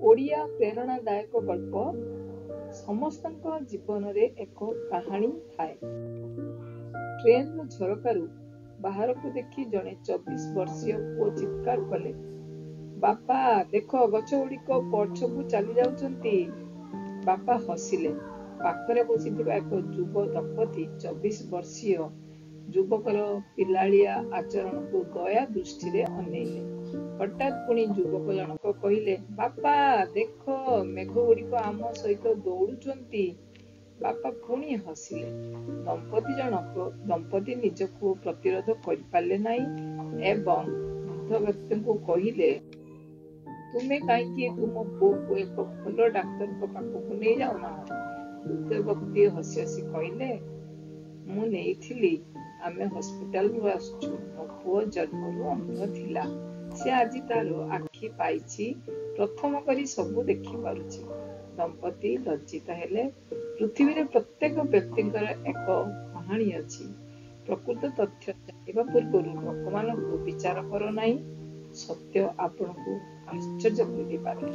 ओडिया प्रेरणादायक गल्प समस्त जीवन रे एक कहानी थाए। ट्रेन झरकारु बाहर को देखी जड़े 24 वर्षीय पुओ चित्कार कले, बापा देख गछ गुड़िक पछकू चली जाउछंती। बापा हसिले। पाखरे बसिथिबा एक युव दंपति 24 वर्षीय युवकर पिलालिया आचरण को दया दृष्टि रे अनेइले। हठात पुणी युवक जनक कहिले, बापा देख मेघ गुड़िक आम सहित दौड़ुचंती। बापा पुणी हसिले। दंपति निजको प्रतिरोध करि पाले नाही एवं वृद्ध व्यक्ति को कहिले, तुमे कहीं तुम पुओ को एक भल डाक्तर पाखक नहीं जाऊना? वृद्ध व्यक्ति हसी हसी कहले, मु नहीं आमे हॉस्पिटल रु आसुछु। मो पुओ जन्मरु अंध थिला, से आज तार आखि पाइछि, प्रथम करी सब देखि पारुछि। दंपति लज्जित हेले। पृथ्वी रे प्रत्येक व्यक्तिंकर एक कहानी अछि। प्रकृत तथ्य जानिबा पूर्वरु लोकमानंकु विचार करो नाही, सत्य आपनकु आश्चर्य करि पारे।